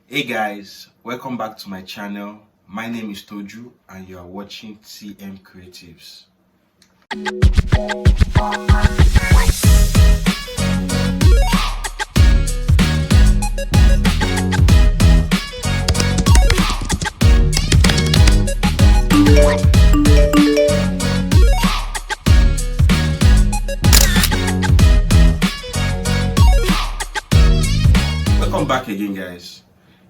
Hey guys, welcome back to my channel. My name is Toju and you are watching TM Creatives. Welcome back again guys.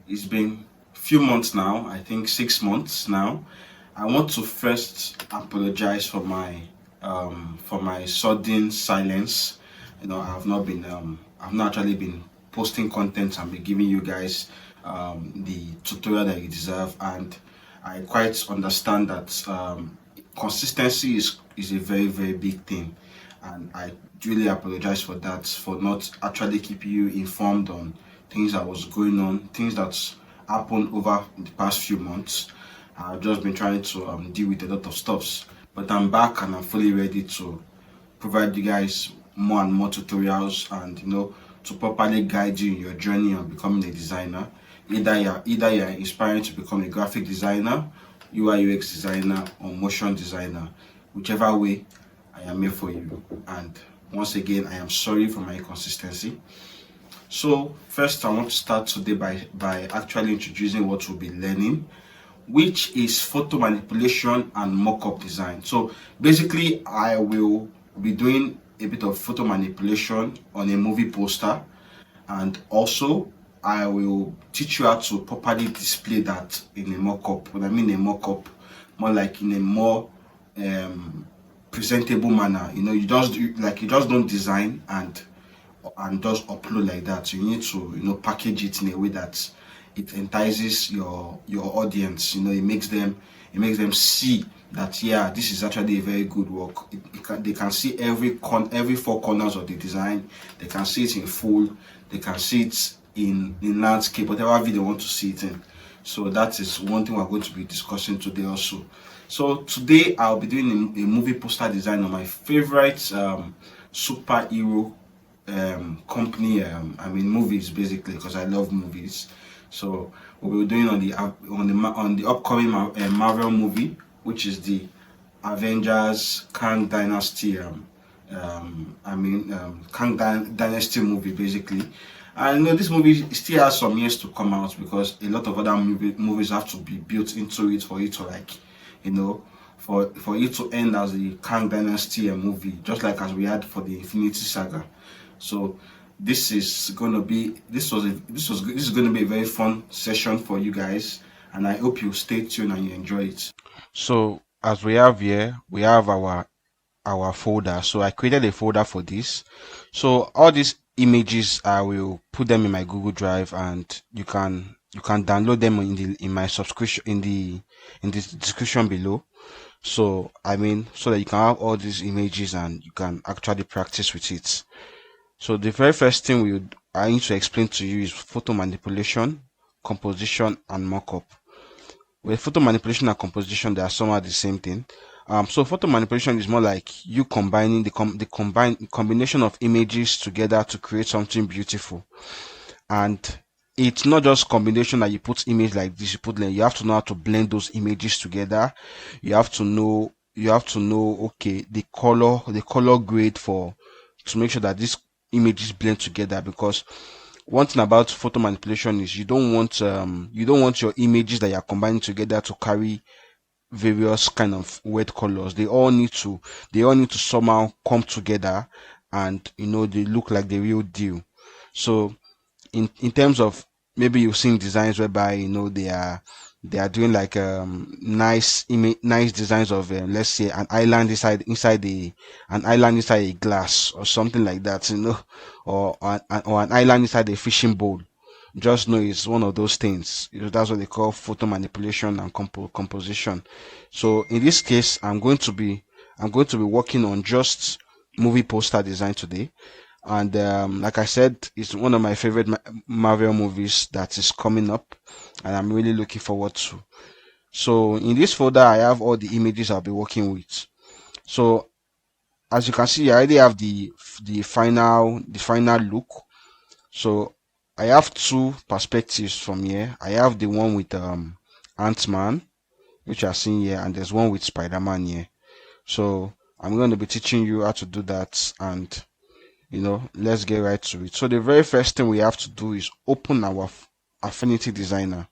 It's been a few months now, I think 6 months now. I want to first apologize for my sudden silence. I've not actually been posting content and be giving you guys the tutorial that you deserve, and I quite understand that consistency is a very big thing, and I really apologize for that, for not actually keeping you informed on things that was going on, things that's happened over the past few months. I've just been trying to deal with a lot of stuffs, but I'm back and I'm fully ready to provide you guys more and more tutorials, and to properly guide you in your journey on becoming a designer. Either you're inspiring to become a graphic designer, UI UX designer, or motion designer. Whichever way, I am here for you. And once again, I am sorry for my inconsistency. So first, I want to start today by actually introducing what we'll be learning, which is photo manipulation and mock-up design. So basically, I will be doing a bit of photo manipulation on a movie poster, and also I will teach you how to properly display that in a mock-up. When I mean a mock-up, more like in a more presentable manner. You just don't design and just upload like that. You need to package it in a way that it entices your audience. It makes them see that, yeah, this is actually a very good work. They can see every four corners of the design. They can see it in full. They can see it in landscape, whatever video they want to see it in. So that is one thing we're going to be discussing today also. So today I'll be doing a movie poster design on my favorite superhero company. Movies, basically, because I love movies. So we'll be doing on the upcoming Marvel movie, which is the Avengers Kang Dynasty. Dynasty movie, basically. I know this movie still has some years to come out, because a lot of other movies have to be built into it for it to, like, for it to end as the Kang Dynasty movie, just like as we had for the Infinity Saga. So this is gonna be this is gonna be a very fun session for you guys, and I hope you stay tuned and you enjoy it. So as we have here, we have our folder. So I created a folder for this. So all these images, I will put them in my Google Drive, and you can download them in my subscription in the description below. So so that you can have all these images and you can actually practice with it. So the very first thing I need to explain to you is photo manipulation, composition, and mockup. With photo manipulation and composition, they are somewhat the same thing. So photo manipulation is more like you combining the combination of images together to create something beautiful. And it's not just combination that you put image like this, you have to know how to blend those images together. You have to know okay, the color grade to make sure that these images blend together, because one thing about photo manipulation is you don't want your images that you're combining together to carry various kind of weird colors. They all need to somehow come together, and they look like the real deal. So in terms of, maybe you've seen designs whereby they are doing like nice designs of let's say an island inside a glass or something like that, or an island inside a fishing bowl. Just know it's one of those things. That's what they call photo manipulation and composition. So in this case, I'm going to be working on just movie poster design today. And like I said, it's one of my favorite Marvel movies that is coming up, and I'm really looking forward to. So in this folder, I have all the images I'll be working with. So as you can see, I already have the final look. So I have two perspectives from here. I have the one with Ant-Man, which you are seeing here, and there's one with Spider-Man here. So I'm going to be teaching you how to do that, and let's get right to it. So the very first thing we have to do is open our Affinity Designer.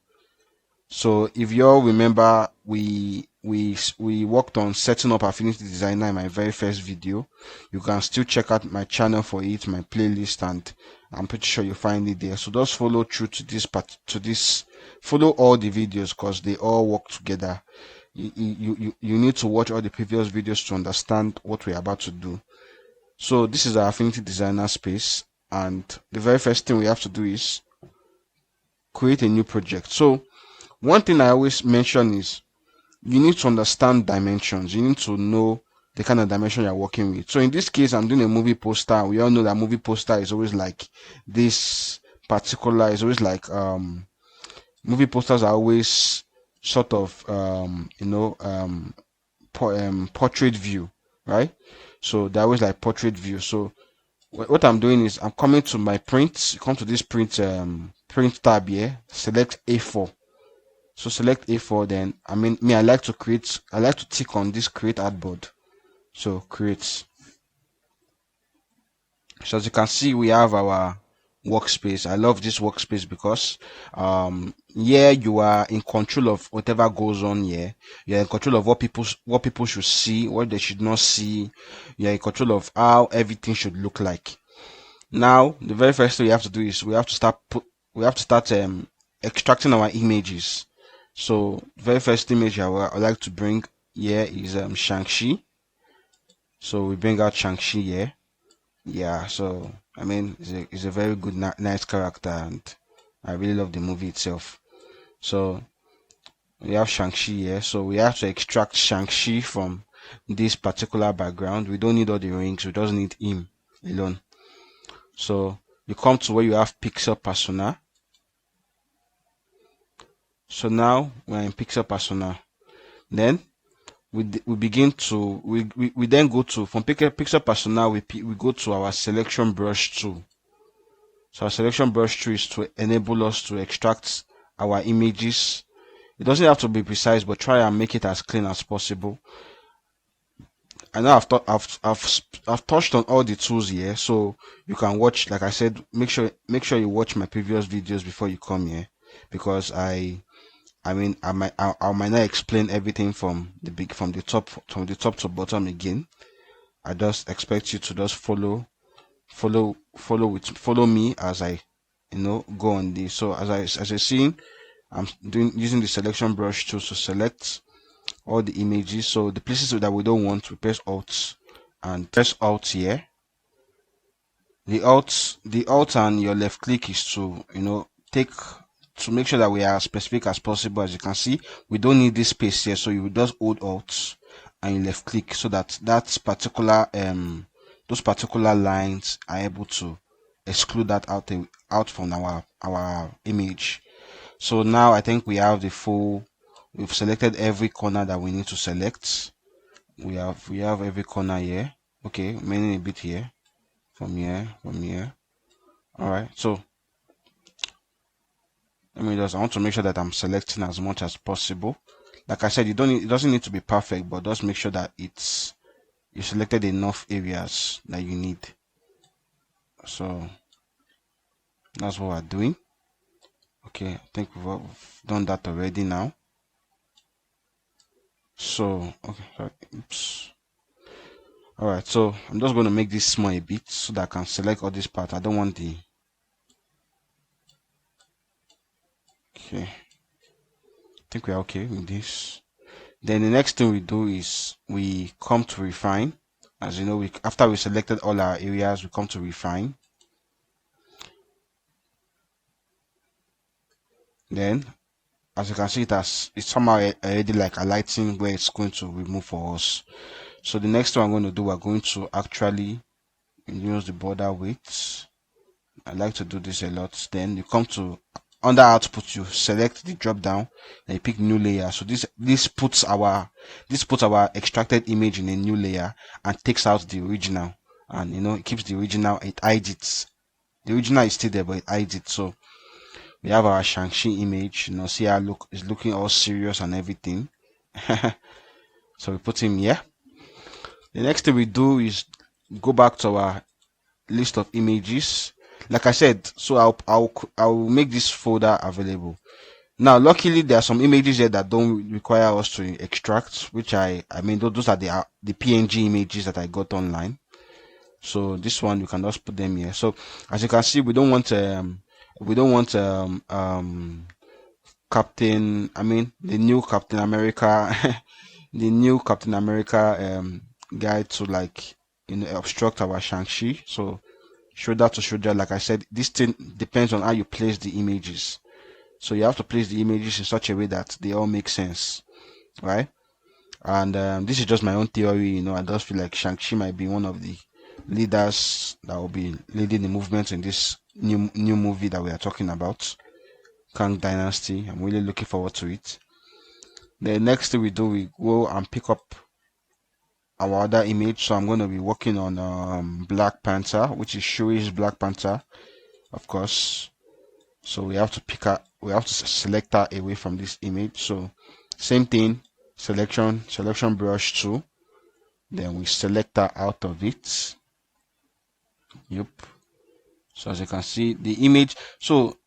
So if you all remember, we worked on setting up Affinity Designer in my very first video. You can still check out my channel for it, my playlist, and I'm pretty sure you'll find it there. So just follow through to this follow all the videos, because they all work together. You need to watch all the previous videos to understand what we're about to do. So this is our Affinity Designer space, and the very first thing we have to do is create a new project. So one thing I always mention is you need to understand dimensions. You need to know the kind of dimension you're working with. So in this case, I'm doing a movie poster. We all know that movie poster is always like this particular, is always like movie posters are always sort of portrait view, right? So they're always like portrait view. So what I'm doing is I'm coming to my print. Come to this print tab here. Select A4. So select A4. Then I like to tick on this create artboard. So create. So as you can see, we have our workspace. I love this workspace because here you are in control of whatever goes on here. You're in control of what people should see, what they should not see. You're in control of how everything should look like. Now the very first thing we have to do is we have to start extracting our images. So the very first image I would like to bring here is Shang-Chi. So we bring out Shang-Chi here. Yeah, so it's a very good, nice character, and I really love the movie itself. So we have Shang-Chi here, so we have to extract Shang-Chi from this particular background. We don't need all the rings, we just need him alone. So you come to where you have pixel persona. So now we're in pixel persona. Then we then go to, from pixel persona, we go to our selection brush tool. So our selection brush tool is to enable us to extract our images. It doesn't have to be precise, but try and make it as clean as possible. I know I've touched on all the tools here, so you can watch. Like I said, make sure you watch my previous videos before you come here, because I might not explain everything from the top to bottom again. I just expect you to just follow me as I go on this. So as I see, I'm using the selection brush tool to select all the images. So the places that we don't want, we press Alt and press Alt here. The Alt and your left click is to to make sure that we are as specific as possible. As you can see, we don't need this space here, so you will just hold Alt and you left click, so that those particular lines are able to exclude that out from our image. So now I think we have we've selected every corner that we need to select. We have every corner here. Okay, meaning a bit here, from here. All right, so I want to make sure that I'm selecting as much as possible. Like I said, it doesn't need to be perfect, but just make sure that you selected enough areas that you need. So that's what we're doing. Okay, I think we've done that already now. So okay, oops. All right, so I'm just going to make this small a bit so that I can select all this part. I don't want the okay. I think we're okay with this. Then the next thing we do is we come to refine. As you know, after we selected all our areas, we come to refine. Then, as you can see, it's somehow already like highlighting where it's going to remove for us. So the next thing I'm going to do, we're going to actually use the border width. I like to do this a lot. Then you come to under output, you select the drop down and you pick new layer. So this puts our extracted image in a new layer and takes out the original, and it keeps the original, it hides it The original is still there, but it hides it. So we have our Shang-Chi image. See how look is looking all serious and everything. So we put him here. The next thing we do is go back to our list of images. Like I said, so I'll make this folder available. Now, luckily, there are some images here that don't require us to extract, which I mean, those are the PNG images that I got online. So this one, you can just put them here. So as you can see, we don't want Captain, I mean, the new Captain America, the new Captain America guy to like obstruct our Shang-Chi. So shoulder to shoulder, like I said, this thing depends on how you place the images. So you have to place the images in such a way that they all make sense, right? And this is just my own theory. I just feel like Shang-Chi might be one of the leaders that will be leading the movement in this new movie that we are talking about, Kang Dynasty. I'm really looking forward to it. The next thing we do, we go and pick up our other image. So I'm going to be working on Black Panther, which is Shuri's Black Panther, of course. So we have to select her away from this image. So same thing, selection brush 2. Then we select her out of it. Yep. So as you can see, the image. So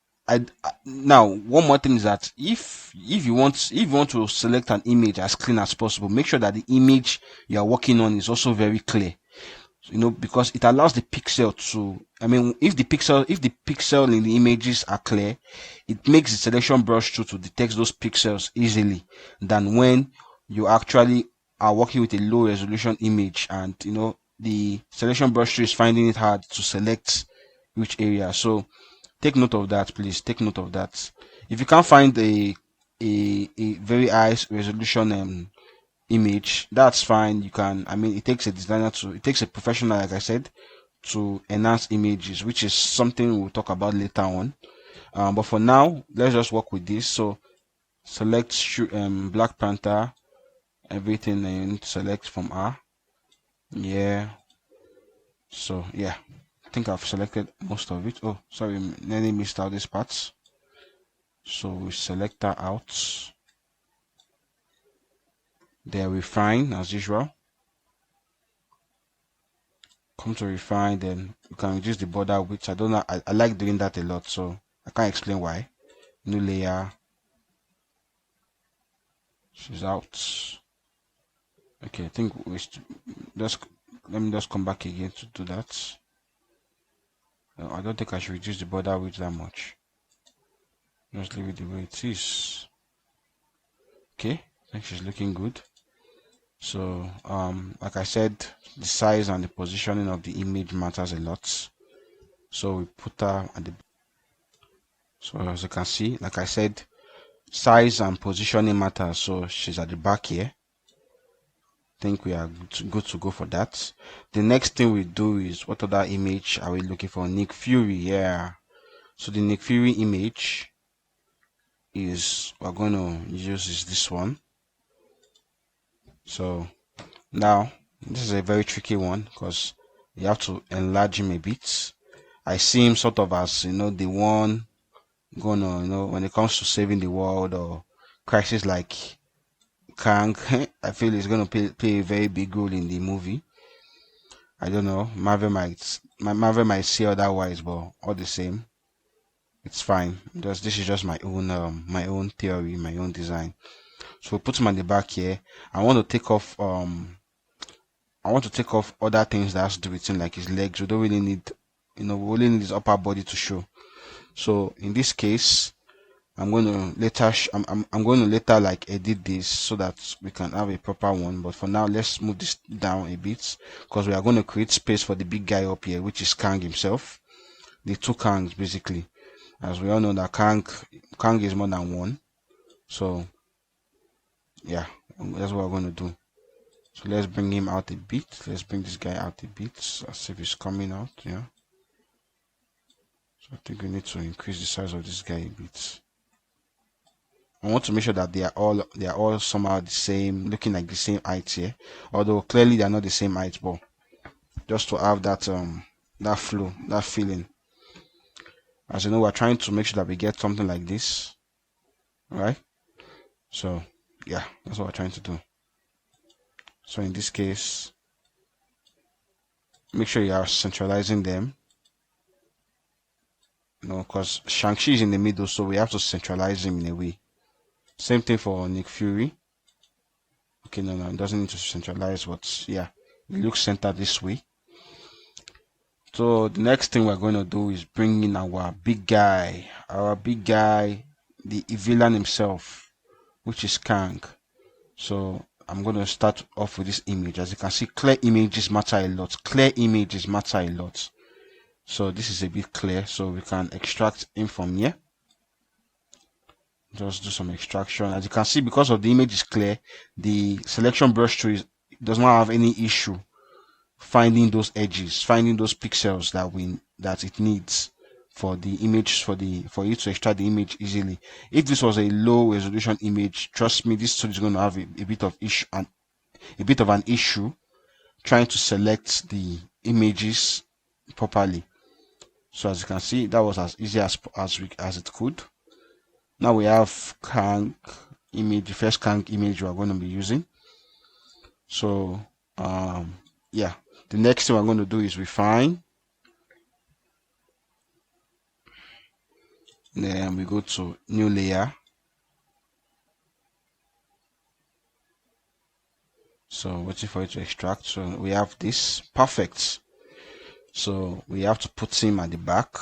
now one more thing is that if you want to select an image as clean as possible, make sure that the image you are working on is also very clear. Because it allows the pixel to, if the pixel in the images are clear, it makes the selection brush tool to detect those pixels easily than when you actually are working with a low resolution image and the selection brush tool is finding it hard to select which area. So take note of that, please. Take note of that. If you can't find a very high resolution image, that's fine. You can, it takes a professional, like I said, to enhance images, which is something we'll talk about later on. But for now, let's just work with this. So select Black Panther, everything, and select from R. Yeah. So yeah, I think I've selected most of it. Oh, sorry, nearly missed out this part. So we select that out. There, refine as usual. Come to refine, then you can reduce the border width. I don't know, I like doing that a lot, so I can't explain why. New layer. She's out. Okay, I think let me just come back again to do that. I don't think I should reduce the border width that much. Just leave it the way it is. Okay, I think she's looking good. So like I said, the size and the positioning of the image matters a lot. So we put her at the, so as you can see, like I said, size and positioning matters. So she's at the back here. I think we are good to go for that. The next thing we do is, what other image are we looking for? Nick Fury. Yeah. So the Nick Fury image is, we're going to use is this one. So now this is a very tricky one because you have to enlarge him a bit. I see him sort of as the one gonna when it comes to saving the world or crisis like Kang. I feel he's gonna play a very big role in the movie. I don't know. Marvel might say otherwise, but all the same, it's fine. This is just my own theory, my own design. So we put him at the back here. I want to take off other things that has to do with him, like his legs. We don't really need, we only need his upper body to show. So in this case, I'm going to later I'm going to later like edit this so that we can have a proper one. But for now, let's move this down a bit because we are going to create space for the big guy up here, which is Kang himself. The two Kangs basically, as we all know that Kang is more than one. So yeah, that's what we're going to do. So let's bring him out a bit. Let's bring this guy out a bit. Let's see if he's coming out. Yeah. So I think we need to increase the size of this guy a bit. I want to make sure that they are all somehow the same, looking like the same height here. Although clearly they are not the same height, but just to have that that flow, that feeling. As you know, we're trying to make sure that we get something like this, right? So yeah, that's what we're trying to do. So in this case, make sure you are centralizing them, because Shang-Chi is in the middle, so we have to centralize him in a way. Same thing for Nick Fury. Okay, no, it doesn't need to centralize, but yeah, it looks centered this way. So the next thing we're going to do is bring in our big guy, the villain himself, which is Kang. So I'm going to start off with this image. As you can see, clear images matter a lot. Clear images matter a lot. So this is a bit clear, so we can extract in from here. Just do some extraction. As you can see, because of the image is clear, the selection brush tool does not have any issue finding those edges, finding those pixels that it needs for the image, for you to extract the image easily. If this was a low resolution image, trust me, this tool is going to have a bit of issue and a bit of an issue trying to select the images properly. So as you can see, that was as easy as it could. Now we have Kang image, the first Kang image we are going to be using. So yeah, the next thing we're going to do is refine. Then we go to new layer. So waiting for it to extract. So we have this. Perfect. So we have to put him at the back.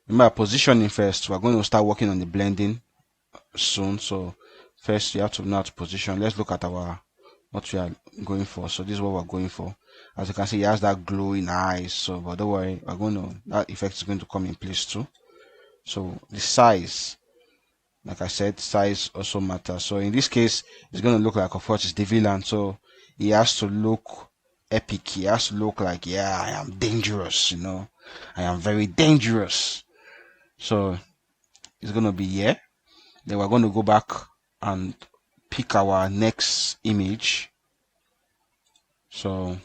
Remember, positioning first. We're going to start working on the blending soon. So first you have to know how to position. Let's look at what we are going for. So this is what we're going for. As you can see, he has that glowing eyes. So but don't worry, that effect is going to come in place too. So the size, like I said, size also matters. So in this case, it's going to look like, of course, it's the villain. So he has to look epic. He has to look like, yeah, I am dangerous, I am very dangerous. So it's going to be here. Then we're going to go back and pick our next image. So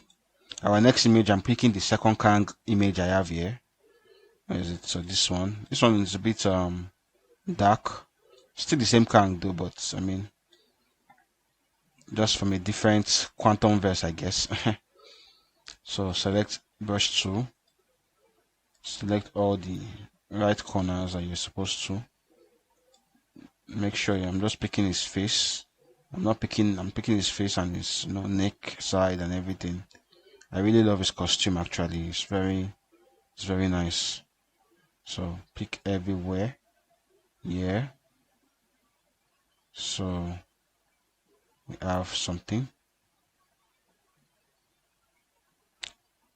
our next image, I'm picking the second Kang image I have here. Where is it? So this one is a bit dark. Still the same Kang though, but I mean, just from a different quantum verse, I guess. So select brush tool, select all the right corners that you're supposed to. Make sure I'm just picking his face. I'm picking his face and his neck side and everything. I really love his costume actually. It's very nice. So pick everywhere. Yeah. So we have something.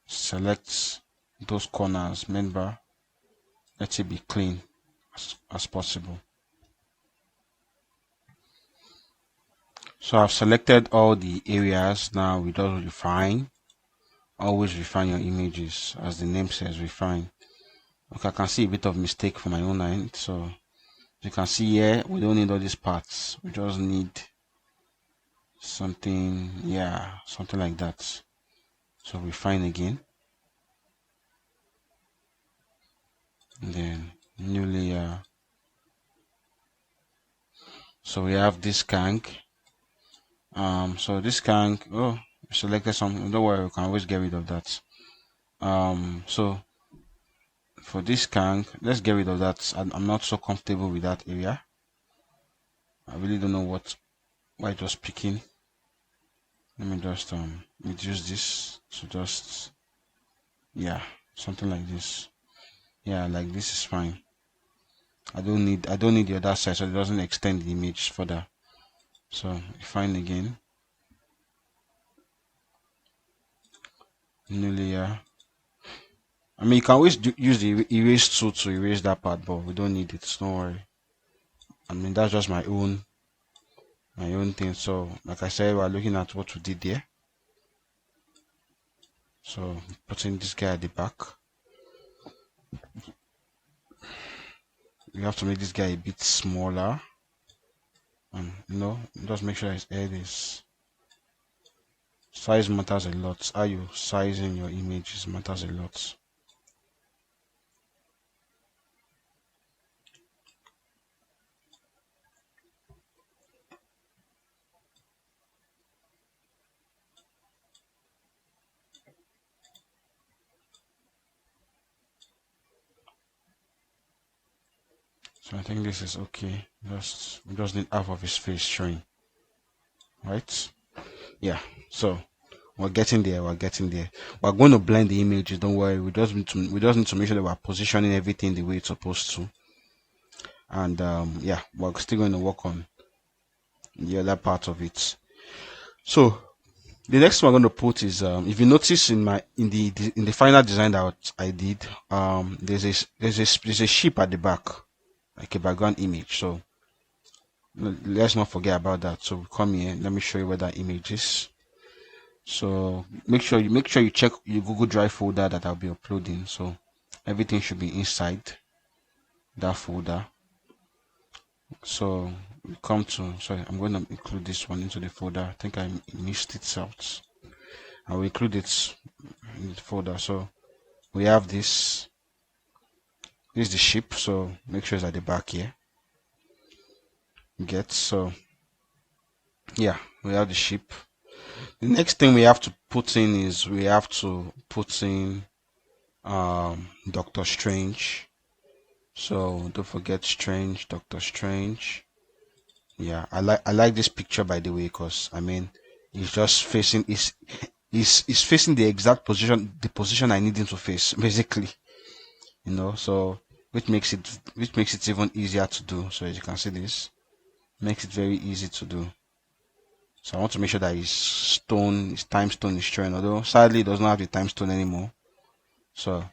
Select those corners. Remember, let it be clean as possible. So I've selected all the areas. Now we just refine. Always refine your images, as the name says, refine. Okay, I can see a bit of mistake from my own end. So you can see here, we don't need all these parts. We just need something, yeah, something like that. So refine again. And then new layer. So we have this Kang. So this Kang, oh, selected something. Don't worry, we can always get rid of that. So for this Kang, let's get rid of that. I'm not so comfortable with that area. I really don't know why just picking. Let me just reduce this to just, yeah, something like this. Yeah, like this is fine. I don't need the other side, so it doesn't extend the image further. So refine again. New layer. I mean, you can always use the erase tool to erase that part, but we don't need it. Don't worry. I mean, that's just my own thing. So like I said, we're looking at what we did there. So putting this guy at the back. We have to make this guy a bit smaller. And just make sure his head is, size matters a lot. How you sizing your images matters a lot. So I think this is okay. We just need half of his face showing, right? Yeah. So we're getting there. We're getting there. We're going to blend the images. Don't worry. We just need to make sure that we're positioning everything the way it's supposed to. And yeah, we're still going to work on the other part of it. So the next one I'm going to put is if you notice in the final design that I did, there's a ship at the back, like a background image. So let's not forget about that. So come here. Let me show you where that image is. So make sure you check your Google Drive folder that I'll be uploading. So everything should be inside that folder. So we come to, sorry, I'm going to include this one into the folder. I think I missed it out. I will include it in the folder. So we have this. This is the ship. So make sure it's at the back here. So yeah, we have the ship. The next thing we have to put in is we have to put in Doctor Strange. So don't forget Doctor Strange. Yeah, I like this picture, by the way, because I mean he's just facing is facing the exact position I need him to face, basically. So which makes it even easier to do. So as you can see, this makes it very easy to do. So I want to make sure that his time stone is showing, although sadly it does not have the time stone anymore. So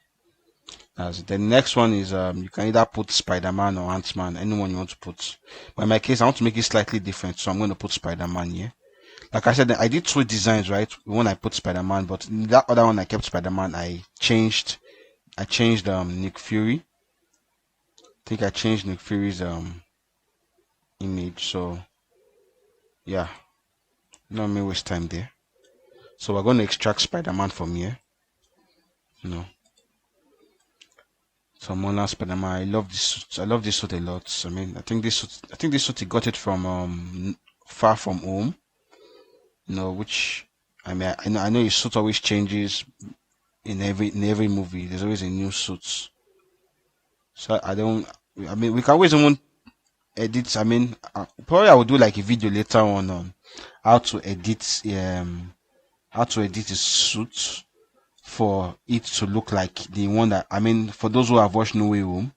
as the next one is you can either put Spider-Man or Ant-Man, anyone you want to put. But in my case, I want to make it slightly different, so I'm going to put Spider-Man here. Like I said, I did two designs, right? One I put Spider-Man, but in that other one I kept Spider-Man. I changed Nick Fury. I think I changed Nick Fury's image. So yeah, not me waste time there. So we're going to extract Spider-Man from here. So Mola Spider-Man, I love this suit. I love this suit a lot. I mean, I think this suit he got it from Far From Home. Which I mean, I know his suit always changes in every movie. There's always a new suit. So I don't. I mean, we can always even edit. I mean, probably I will do like a video later on how to edit his suit for it to look like the one that, I mean, for those who have watched No Way Home,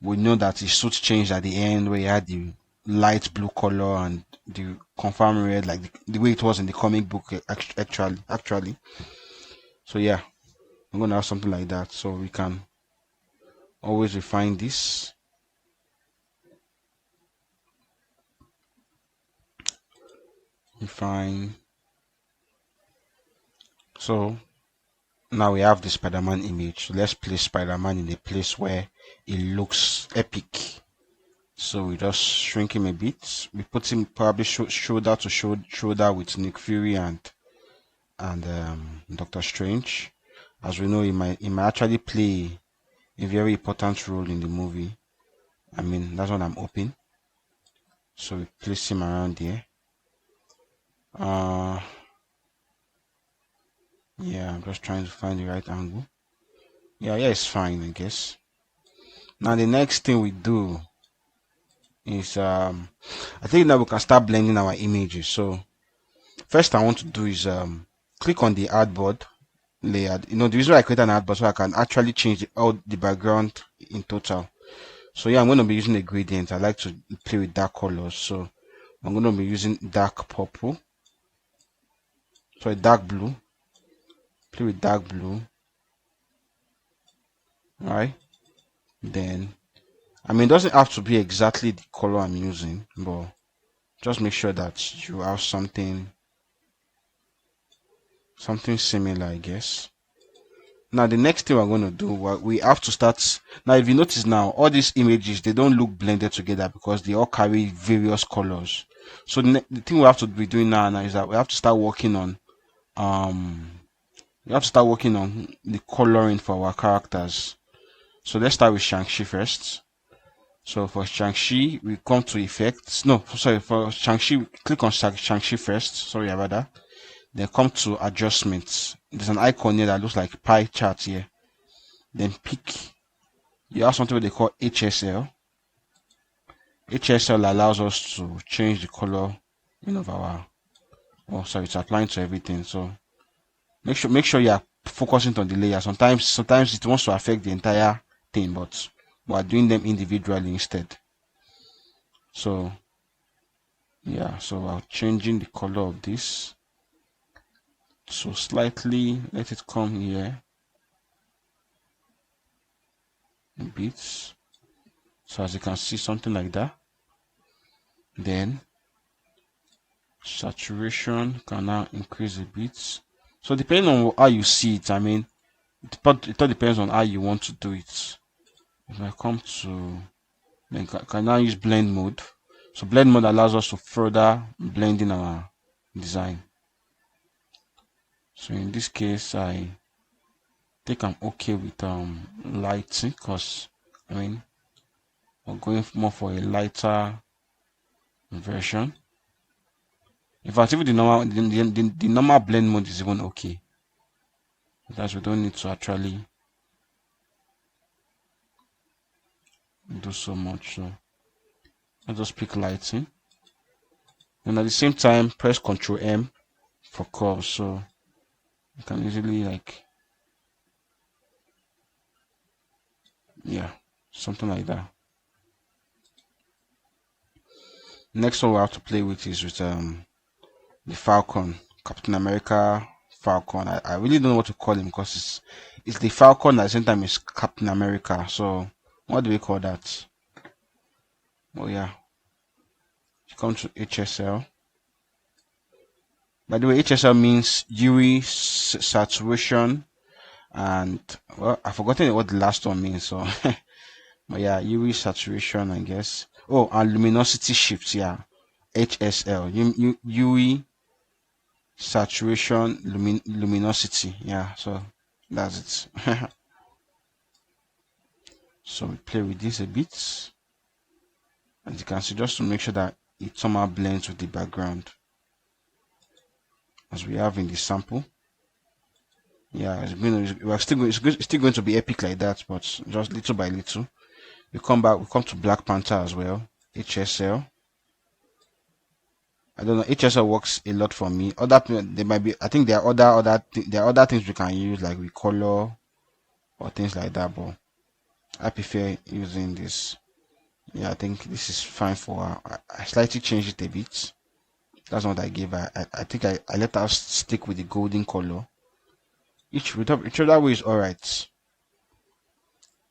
we know that his suit changed at the end where he had the light blue color and the confirm red, like the way it was in the comic book actually. So yeah, I'm gonna have something like that, so we can always refine this. So now we have the Spider-Man image. So let's place Spider-Man in a place where it looks epic. So we just shrink him a bit. We put him probably shoulder to shoulder with Nick Fury and Doctor Strange. As we know, he might actually play a very important role in the movie. I mean, that's what I'm hoping. So we place him around here. Yeah, I'm just trying to find the right angle. Yeah, it's fine, I guess. Now the next thing we do is I think now we can start blending our images. So first I want to do is click on the artboard layer. The reason why I create an artboard so I can actually change all the background in total. So yeah, I'm going to be using a gradient. I like to play with dark colors, so I'm going to be using dark purple. Sorry, dark blue. Play with dark blue. Alright. Then, I mean, it doesn't have to be exactly the color I'm using, but just make sure that you have something similar, I guess. Now the next thing we're going to do, we have to start. Now if you notice now, all these images, they don't look blended together because they all carry various colors. So the thing we have to be doing now is that we have to start working on the coloring for our characters. So let's start with Shang-Chi first. So for Shang-Chi, we come to effects. No, sorry, for Shang-Chi, click on Shang-Chi first. Sorry about that. Then come to adjustments. There's an icon here that looks like pie chart here. Then pick. You have something they call HSL. HSL allows us to change the color, of our, oh sorry, it's applying to everything. So make sure you are focusing on the layer. Sometimes it wants to affect the entire thing, but we are doing them individually instead. So yeah, so I'm changing the color of this. So slightly let it come here in bits. So as you can see, something like that. Then saturation can now increase a bit. So depending on how you see it, I mean, it all depends on how you want to do it. If I come to, then can now use blend mode. So blend mode allows us to further blend in our design. So in this case, I think I'm okay with lighting, because I mean we're going more for a lighter version. In fact, even the normal blend mode is even okay. Because we don't need to actually do so much. So I'll just pick lighting. And at the same time, press Ctrl M for curves. So you can easily yeah, something like that. Next one we have to play with is with the Falcon, Captain America Falcon. I really don't know what to call him, because it's the Falcon at the same time it's Captain America. So what do we call that? Oh yeah, you come to HSL. By the way, HSL means UV saturation, and well, I've forgotten what the last one means. So but yeah, UV saturation, I guess. Oh, and luminosity shift. Yeah, HSL. UV saturation luminosity. Yeah, so that's it. So we play with this a bit, as you can see, just to make sure that it somehow blends with the background, as we have in the sample. Yeah, it's still going to be epic like that, but just little by little. We come to Black Panther as well. HSL. I don't know. HSL works a lot for me. There might be. I think there are there are other things we can use, like with color or things like that. But I prefer using this. Yeah, I think this is fine for her. I slightly changed it a bit. That's what I gave her. I think I let her stick with the golden color. Each other way is alright.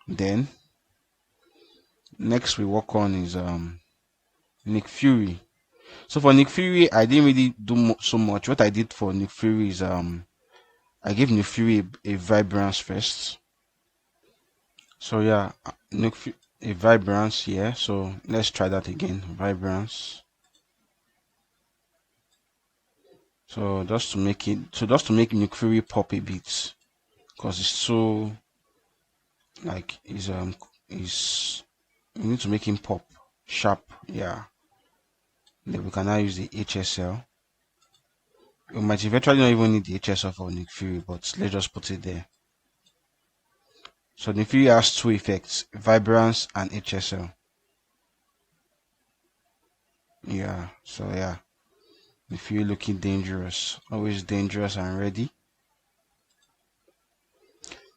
Then next we work on is Nick Fury. So for Nick Fury, I didn't really do so much. What I did for Nick Fury is I gave Nick Fury a vibrance first. So yeah, a vibrance here. So let's try that again. Vibrance. So just to make Nick Fury pop a bit, because it's so is we need to make him pop sharp. Yeah. Then we can now use the HSL. We might eventually not even need the HSL for Nick Fury, but let's just put it there. So Nick Fury has two effects: vibrance and HSL. Yeah. So yeah, Nick Fury looking dangerous, always dangerous and ready.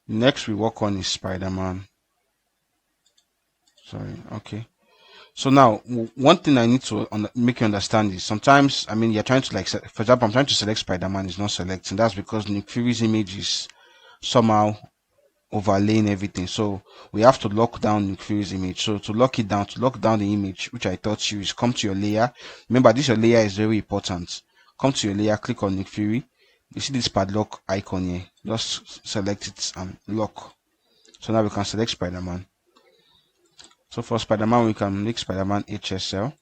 Next we work on is Spider-Man. Sorry. Okay. So now, one thing I need to make you understand is sometimes, I mean, you're trying to for example, I'm trying to select Spider-Man, it's not selecting. That's because Nick Fury's image is somehow overlaying everything. So we have to lock down Nick Fury's image. So to lock down the image, which I taught you, is come to your layer. Remember, this your layer is very important. Come to your layer, click on Nick Fury. You see this padlock icon here. Just select it and lock. So now we can select Spider-Man. So for Spider-Man, we can make Spider-Man HSL.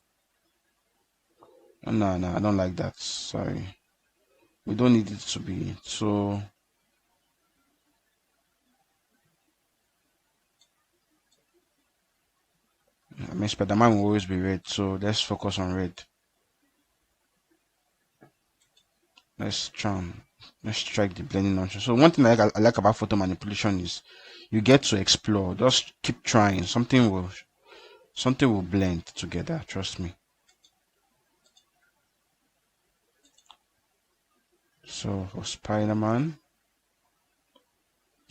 No, I don't like that. Sorry. We don't need it to be so. I mean, Spider-Man will always be red, so let's focus on red. Let's strike the blending option. So one thing I like about photo manipulation is you get to explore. Just keep trying. something will blend together, trust me. So for Spider-Man,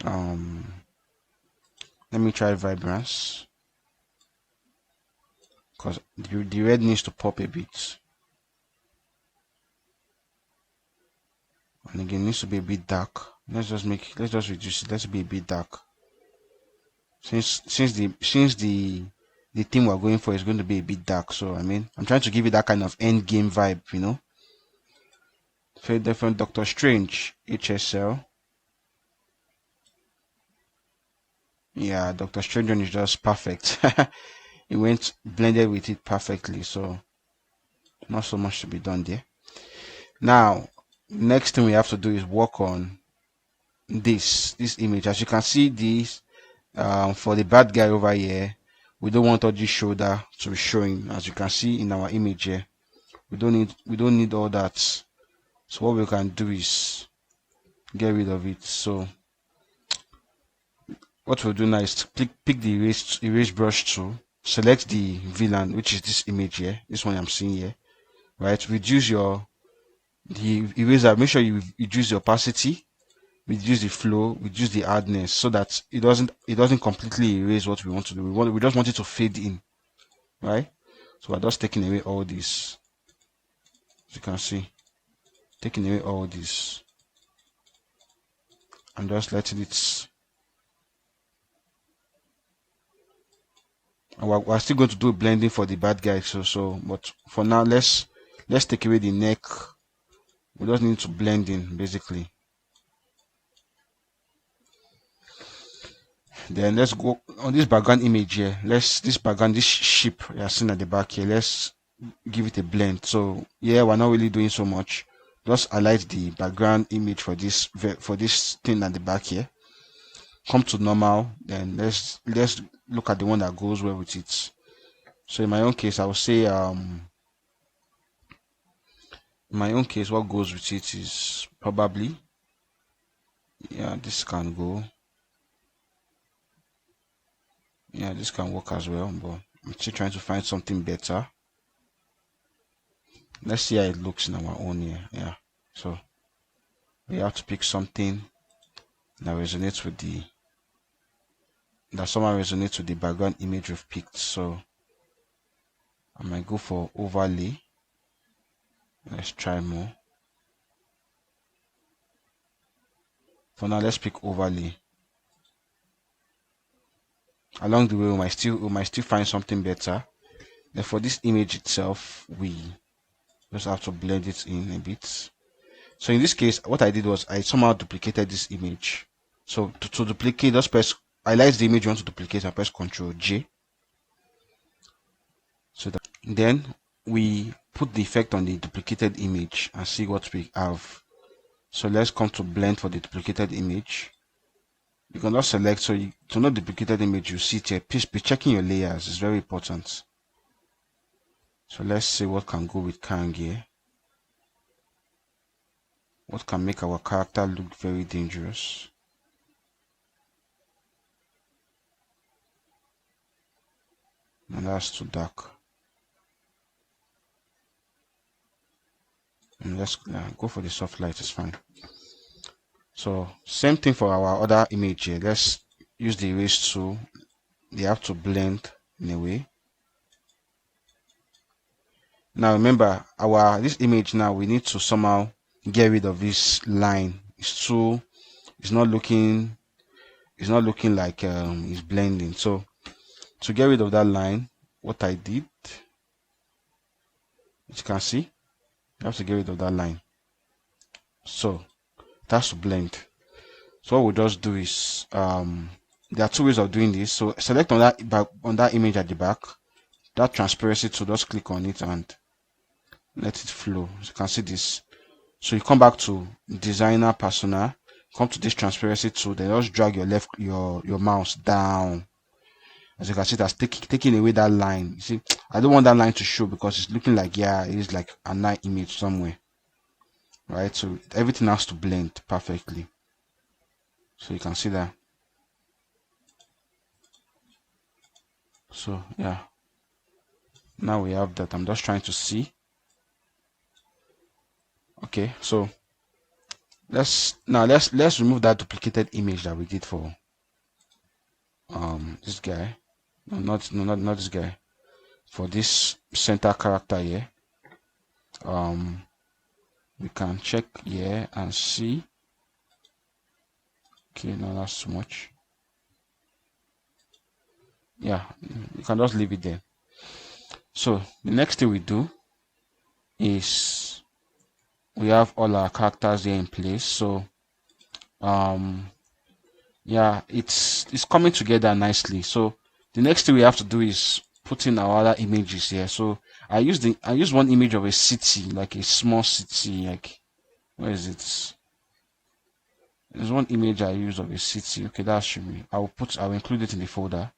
um let me try vibrance, because the red needs to pop a bit, and again it needs to be a bit dark. Let's just reduce it. Let's be a bit dark, since the theme we're going for is going to be a bit dark. So I mean, I'm trying to give it that kind of end game vibe, you know. Very different. Doctor Strange HSL. Yeah, Doctor Strange one is just perfect. It went blended with it perfectly, so not so much to be done there. Now, next thing we have to do is work on this image. As you can see, this for the bad guy over here, we don't want all this shoulder to be showing. As you can see in our image here, we don't need all that. So what we can do is get rid of it. So what we'll do now is pick the erase brush tool, select the villain, which is this image here, this one I'm seeing here, right? Reduce the eraser, make sure you reduce the opacity, reduce the flow, reduce the hardness, so that it doesn't completely erase what we want to do. We just want it to fade in, right? So we're just taking away all this, as you can see, taking away all this, and just letting it. And we're still going to do blending for the bad guy, but for now, let's take away the neck. We just need to blend in basically. Then let's go on this background image here. This ship you're seeing at the back here, let's give it a blend. So yeah, we're not really doing so much. Just highlight the background image for this thing at the back here. Come to normal. Then let's look at the one that goes well with it. So in my own case, I would say in my own case, what goes with it is probably, yeah, this can go. Yeah, this can work as well, but I'm still trying to find something better. Let's see how it looks in our own here. Yeah, so we have to pick something that resonates with somehow resonates with the background image we've picked. So I might go for overlay. Let's try more. For now, let's pick overlay. Along the way, we might still find something better. Then for this image itself, we just have to blend it in a bit. So in this case, what I did was I somehow duplicated this image. So to duplicate, just press, highlight the image you want to duplicate and press Ctrl J. So that then we put the effect on the duplicated image and see what we have. So let's come to blend for the duplicated image. You can just select, to know duplicated image, you see it here. Please be checking your layers, it's very important. So let's see what can go with Kang here. What can make our character look very dangerous. And that's too dark. And let's go for the soft light, it's fine. So same thing for our other image here. Let's use the erase tool. They have to blend in a way. Now remember, this image now, we need to somehow get rid of this line. It's not looking like it's blending. So to get rid of that line, what I did, as you can see, you have to get rid of that line. So that's to blend. So what we'll just do is there are two ways of doing this. So select on that image at the back, that transparency tool, just click on it and let it flow. As you can see this. So you come back to designer persona, come to this transparency tool, then just drag your mouse down. As you can see, that's taking away that line. You see, I don't want that line to show because it's looking like, yeah, it is like a nice image somewhere, right? So everything has to blend perfectly. So you can see that. So yeah, Now we have that. I'm just trying to see. Okay, so let's remove that duplicated image that we did for this guy. No, not this guy. For this center character here. We can check here and see. Okay, no, that's too much. Yeah, you can just leave it there. So the next thing we do is we have all our characters here in place. So yeah, it's coming together nicely. So the next thing we have to do is put in our other images here. So I use one image of a city, like a small city, like where is it? There's one image I use of a city. Okay, that should be. I'll include it in the folder.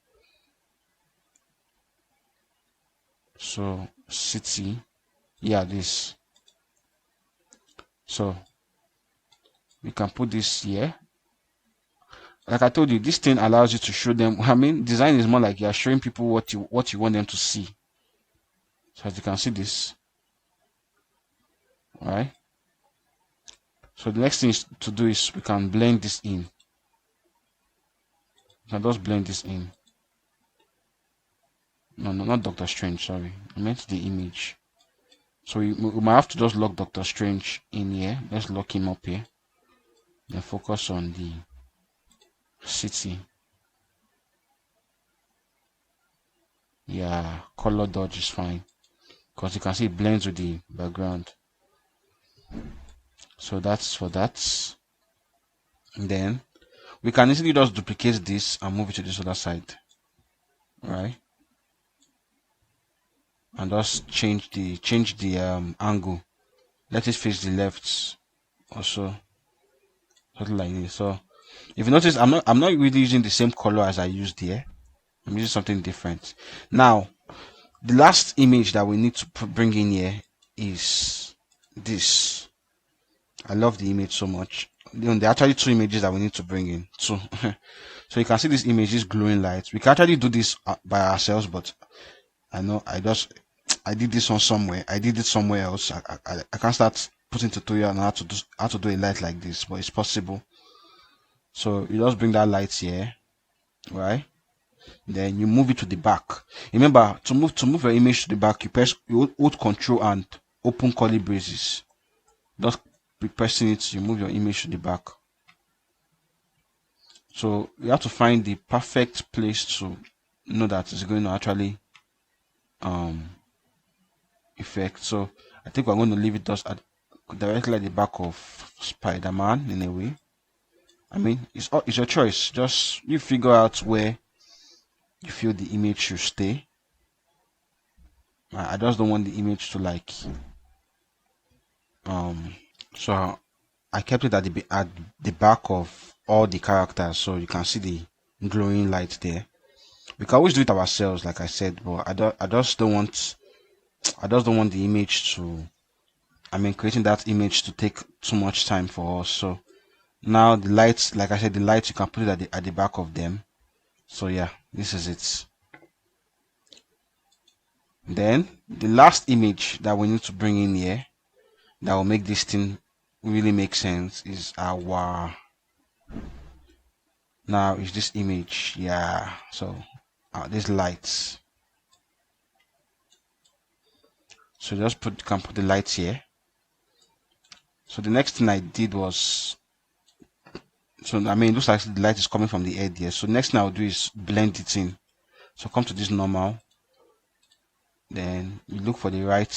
So city, yeah, this. So we can put this here. Like I told you, this thing allows you to show them. I mean, design is more like you're showing people what you want them to see. So as you can see this, right? So the next thing to do is we can blend this in. We can just blend this in. No, not Doctor Strange. Sorry, I meant the image. So we might have to just lock Doctor Strange in here. Let's lock him up here. Then focus on the city. Yeah, color dodge is fine because you can see it blends with the background. So that's for that. And then we can easily just duplicate this and move it to this other side, right? And just change the angle. Let it face the left also, something like this. So if you notice, I'm not really using the same color as I used here. I'm using something different. Now the last image that we need to bring in here is this. I love the image so much. There are actually two images that we need to bring in. Two. So you can see this image, this glowing light. We can actually do this by ourselves, but I know I did this on somewhere. I did it somewhere else. I can't start putting tutorial on how to do a light like this, but it's possible. So you just bring that light here, right? Then you move it to the back. Remember, to move your image to the back, you hold Control and open curly braces. Just be pressing it, you move your image to the back. So you have to find the perfect place to know that it's going to actually effect. So I think we're going to leave it just directly at the back of Spider-Man in a way. I mean, it's your choice. Just you figure out where you feel the image should stay. I just don't want the image to like so I kept it at the back of all the characters so you can see the glowing light there. We can always do it ourselves, like I said, but I just don't want the image to, I mean, creating that image to take too much time for us. So now the lights, like I said, the lights you can put it at the back of them. So yeah, this is it. Then the last image that we need to bring in here that will make this thing really make sense is our now is this image. Yeah, so these lights. So just can put the lights here. So the next thing I did was, so I mean it looks like the light is coming from the head here. So next thing I'll do is blend it in. So come to this normal, then you look for the right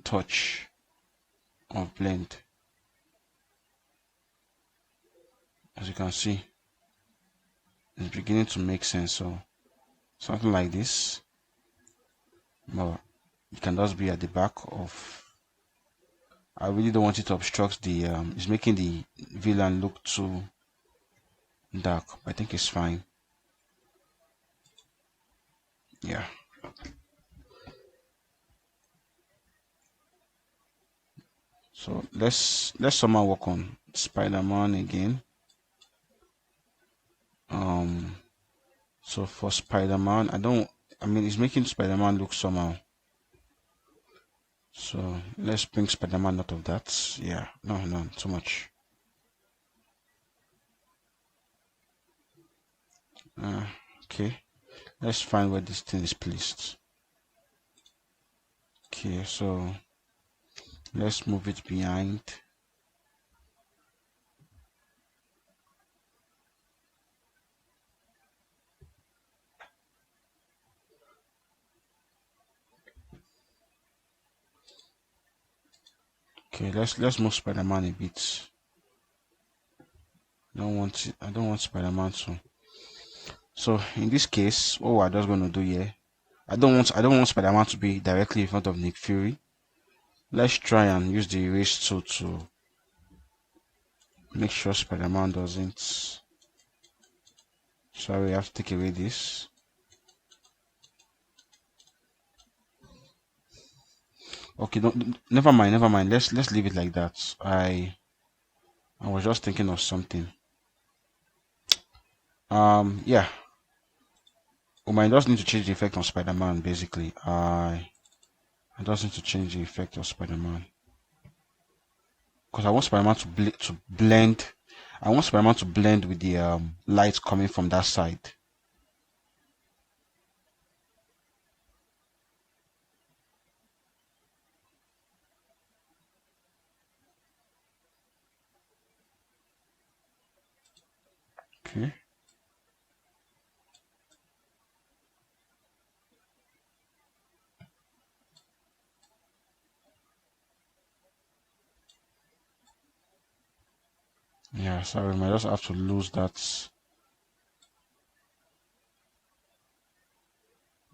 touch of blend. As you can see, it's beginning to make sense. So something like this. But it can just be at the back of, I really don't want it to obstruct the it's making the villain look too dark. I think it's fine. Yeah. So let's somehow work on Spider-Man again. So So for Spider-Man, I mean, it's making Spider-Man look somehow. So let's bring Spider-Man out of that. Yeah, no, too much. Uh, okay, let's find where this thing is placed. Okay, so let's move it behind. Okay, let's move Spider-Man a bit. I don't want Spider-Man to. So in this case, what we're just gonna do here, I don't want Spider-Man to be directly in front of Nick Fury. Let's try and use the erase tool to make sure Spider-Man doesn't. Sorry, I have to take away this. Okay, don't, never mind. Let's leave it like that. I was just thinking of something. Yeah, we might just need to change the effect on Spider-Man. Basically, I just need to change the effect of Spider-Man because I want Spider-Man to blend. I want Spider-Man to blend with the light coming from that side. Okay. Yeah, sorry, I might just have to lose that.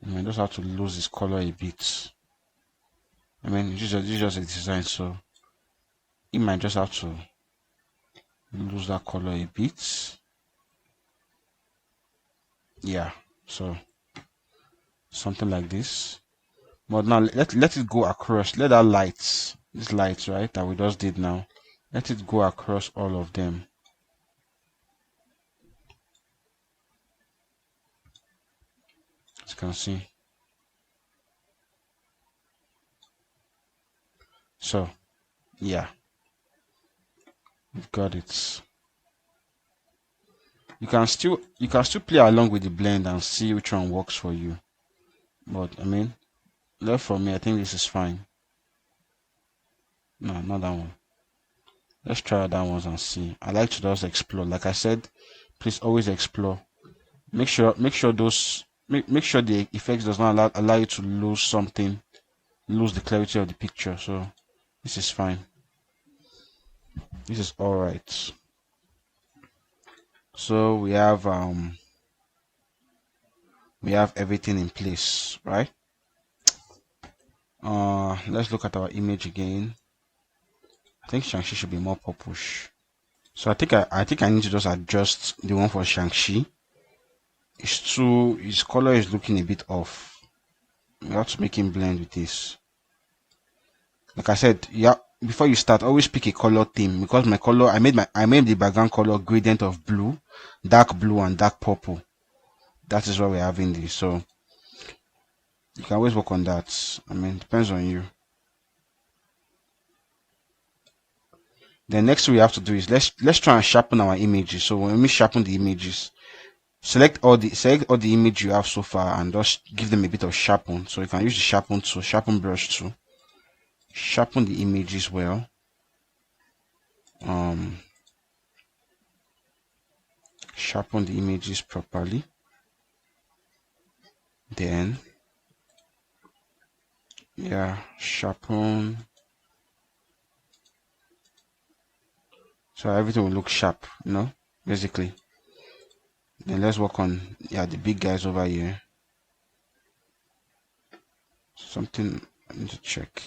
I might just have to lose this color a bit. I mean, it's just a design, so it might just have to lose that color a bit. Yeah, so something like this. But now let it go across. Let that light, this light, right, that we just did now, let it go across all of them. As you can see. So yeah, we've got it. You can still play along with the blend and see which one works for you. But I mean, left for me, I think this is fine. No, not that one. Let's try that ones and see. I like to just explore. Like I said, please always explore. Make sure make sure the effects does not allow you to lose something, lose the clarity of the picture. So this is fine. This is all right. So we have everything in place, right? Let's look at our image again. I think Shang-Chi should be more purplish. So I think I need to just adjust the one for Shang-Chi. His color is looking a bit off. We have to make him blend with this. Like I said, yeah, before you start, always pick a color theme because my color I made the background color gradient of dark blue and dark purple. That is what we're having this. So you can always work on that. I mean, depends on you. The next thing we have to do is let's try and sharpen our images. So when we sharpen the images, select all the image you have so far and just give them a bit of sharpen. So you can use the sharpen brush to sharpen the images well. Um, Sharpen the images properly. Then yeah, sharpen so everything will look sharp, basically. Then let's work on the big guys over here. Something I need to check.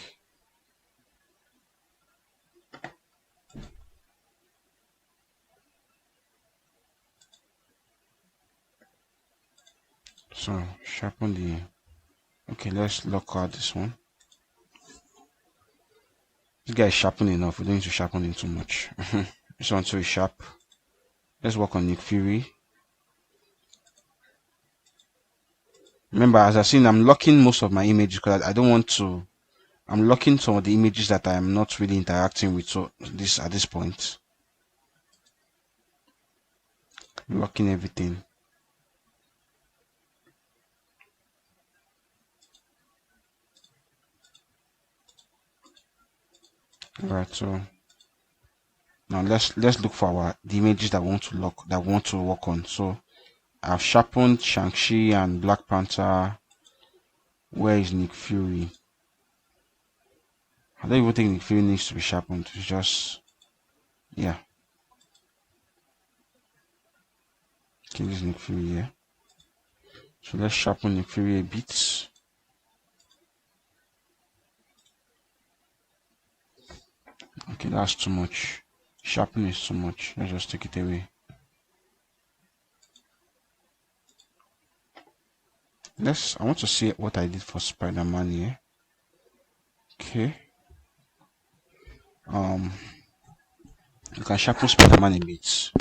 So sharpen the okay, let's lock out this one. This guy is sharpened enough. We don't need to sharpen him too much. This one too is sharp. Let's work on Nick Fury. Remember, as I seen, I'm locking most of my images because I don't want to. I'm locking some of the images that I am not really interacting with. So this at this point, locking everything. All right. So now let's look for the images that we want to lock that we want to work on. So I've sharpened Shang-Chi and Black Panther. Where is Nick Fury? I don't even think Nick Fury needs to be sharpened. It's just yeah. Okay, this is Nick Fury here. So let's sharpen Nick Fury a bit. Okay, that's too much. Sharpen is too much. Let's just take it away. I want to see what I did for Spider-Man here. Okay. You can sharpen Spider-Man a bit.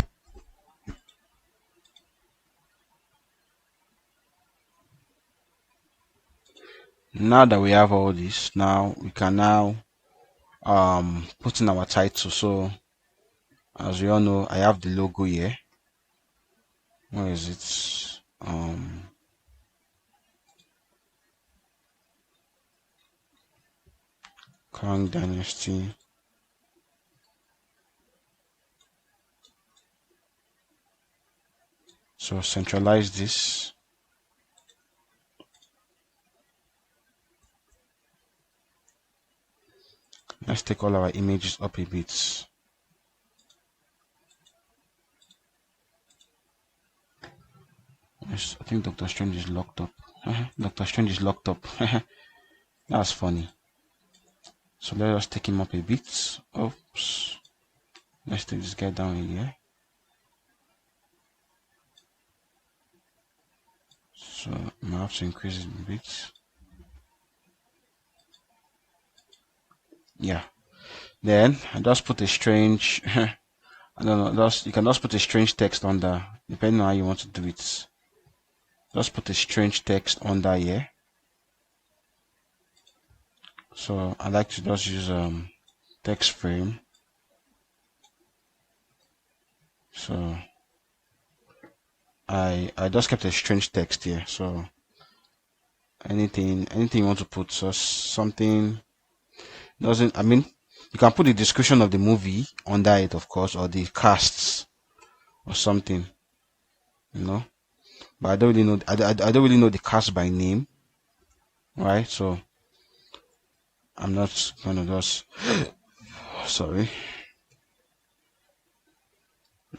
Now that we have all this, now we can now put in our title. So as we all know, I have the logo here. Where is it? Kang Dynasty. So centralize this. Let's take all our images up a bit. Yes, I think Doctor Strange is locked up. Doctor Strange is locked up. That's funny. So let us take him up a bit. Oops. Let's take this guy down here. So I might have to increase it a bit. Yeah. Then I just put a strange I don't know, you can just put a strange text under, depending on how you want to do it. Just put a strange text under here. So I like to just use text frame. So I just kept a strange text here. So anything you want to put, so something doesn't, I mean, you can put the description of the movie under it, of course, or the casts or something, you know. But I don't really know. I don't really know the cast by name, right? So I'm not gonna just sorry.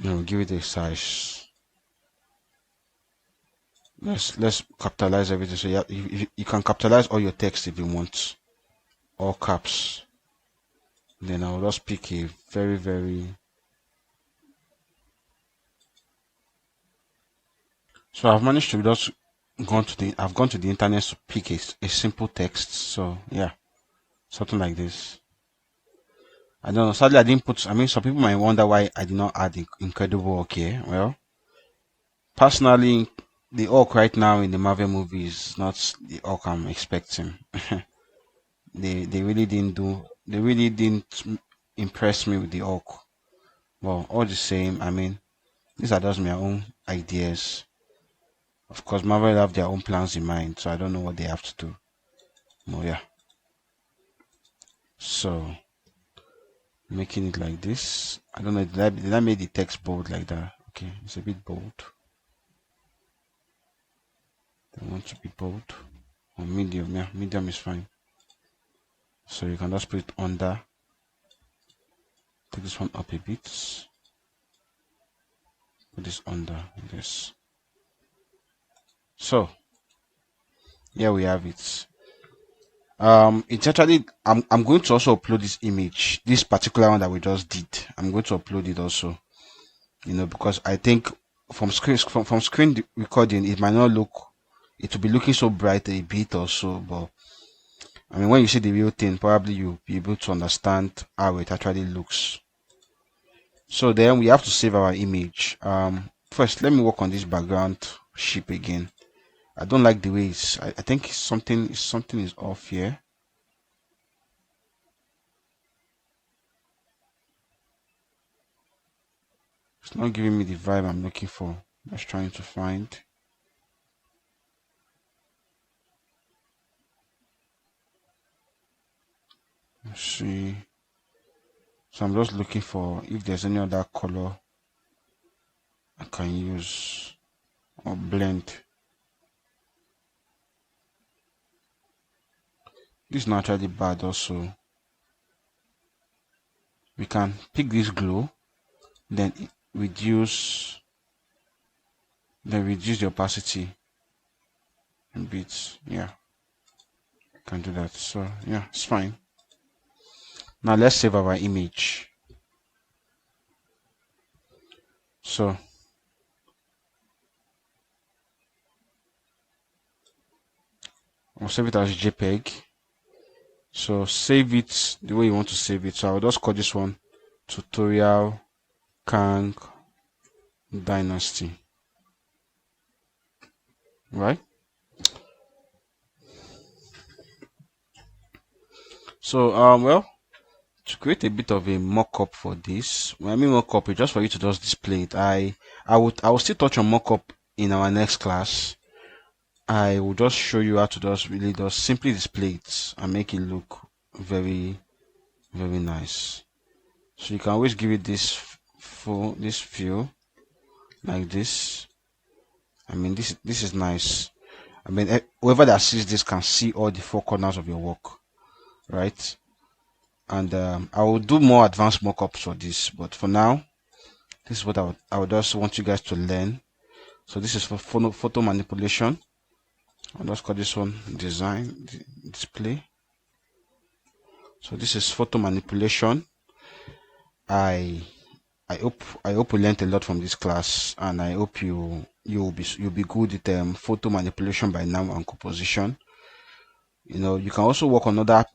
Give it a size. Let's capitalize everything. So you can capitalize all your text if you want, all caps. Then I'll just pick a very. So I've managed to just I've gone to the internet to pick a simple text. So yeah, something like this. I don't know. Sadly, I didn't put. I mean, some people might wonder why I did not add the Incredible Hulk here. Well, personally, the Hulk right now in the Marvel movie is not the Hulk I'm expecting. They really didn't do. They really didn't impress me with the Hulk. Well, all the same, I mean, these are just my own ideas. Of course, Marvel have their own plans in mind, so I don't know what they have to do. Oh yeah. So making it like this. I don't know. Did I make the text bold like that? Okay, it's a bit bold. I want to be bold or medium. Yeah, medium is fine. So you can just put it under. Take this one up a bit. Put this under this. So here we have it. It's actually I'm going to also upload this image, this particular one that we just did. I'm going to upload it also, because I think from screen recording it might not look, it will be looking so bright a bit or so, but I mean when you see the real thing, probably you'll be able to understand how it actually looks. So then we have to save our image. First let me work on this background ship again. I don't like the way it's. I think something is off here. It's not giving me the vibe I'm looking for. Just trying to find. Let's see. So I'm just looking for if there's any other color I can use or blend. This is not actually bad also. We can pick this glow, then reduce the opacity a bit. Yeah, can do that. So yeah, it's fine. Now let's save our image. So I'll save it as JPEG. So save it the way you want to save it. So I'll just call this one tutorial Kang Dynasty. Right? So well, to create a bit of a mock-up for this, when I mean mock-up is just for you to just display it. I will still touch on mock-up in our next class. I will just show you how to just really just simply display it and make it look very very nice. So you can always give it this this feel like this. I mean this is nice. I mean whoever that sees this can see all the four corners of your work, right? And I will do more advanced mockups for this, but for now this is what I would just want you guys to learn. So this is for photo manipulation. I'll just call this one design display. So this is photo manipulation. I hope you learned a lot from this class, and I hope you'll be good at photo manipulation by now and composition. You know, you can also work on other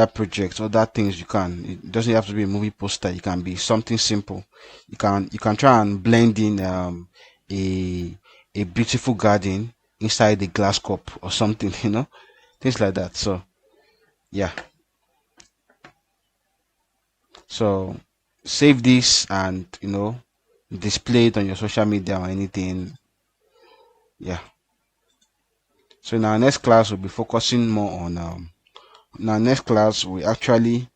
projects, other things. You can. It doesn't have to be a movie poster. It can be something simple. You can try and blend in a beautiful garden inside a glass cup or something. You know, things like that. So yeah. So save this and display it on your social media or anything. Yeah. So in our next class we'll be focusing more on in our next class we actually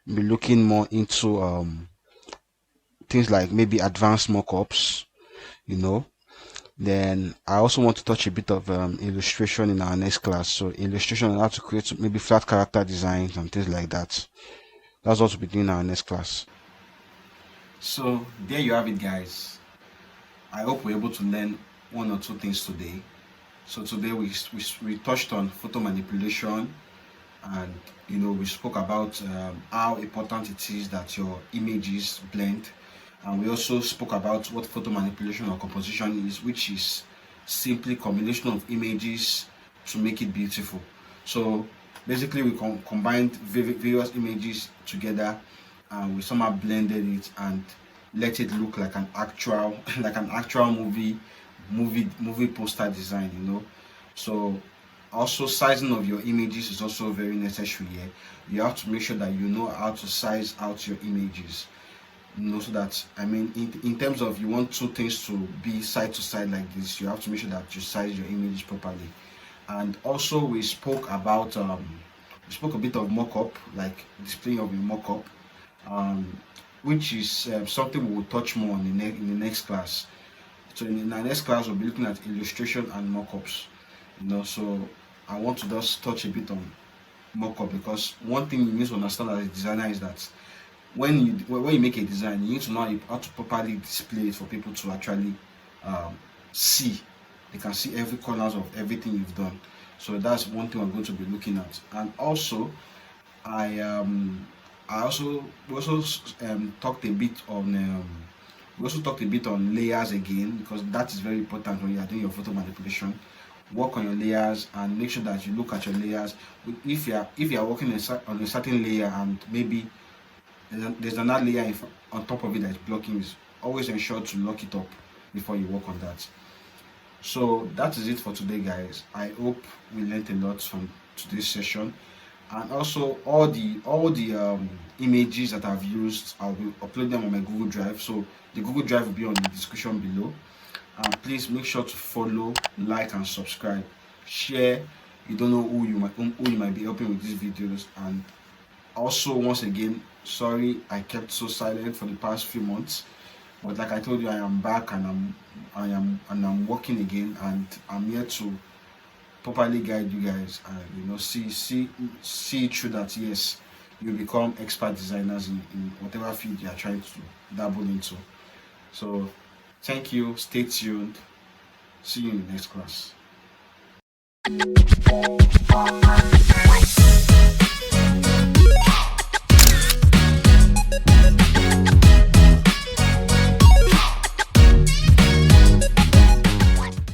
be looking more into things like maybe advanced mockups, you know. Then I also want to touch a bit of illustration in our next class. So illustration on how to create maybe flat character designs and things like that. That's what we'll be doing in our next class. So there you have it, guys. I hope we're able to learn one or two things today. So today we touched on photo manipulation, and we spoke about how important it is that your images blend, and we also spoke about what photo manipulation or composition is, which is simply combination of images to make it beautiful. So basically we combined various images together, and we somehow blended it and let it look like an actual like an actual movie poster design, So also sizing of your images is also very necessary here. You have to make sure that you know how to size out your images, so that, I mean, in terms of, you want two things to be side to side like this, you have to make sure that you size your images properly. And also we spoke about we spoke a bit of mock-up, like displaying of a mock-up, um, which is something we will touch more on in the next class. So in our next class we'll be looking at illustration and mock-ups. So I want to just touch a bit on mock-up, because one thing you need to understand as a designer is that when you make a design, you need to know how to properly display it for people to actually see. They can see every corners of everything you've done. So that's one thing we're going to be looking at. And also I also we also talked a bit on layers again, because that is very important when you are doing your photo manipulation. Work on your layers and make sure that you look at your layers. If you are working on a certain layer, and maybe there's another layer on top of it that's blocking, always ensure to lock it up before you work on that. So that is it for today, guys. I hope we learned a lot from today's session, and also all the images that I've used, I'll be upload them on my Google Drive. So the Google Drive will be on the description below. And please make sure to follow, like, and subscribe. Share. You don't know who you might be helping with these videos. And also, once again, sorry I kept so silent for the past few months. But like I told you, I am back, and I'm working again, and I'm here to properly guide you guys, and see through that. Yes, you become expert designers in whatever field you are trying to dabble into. So thank you, stay tuned, see you in the next class.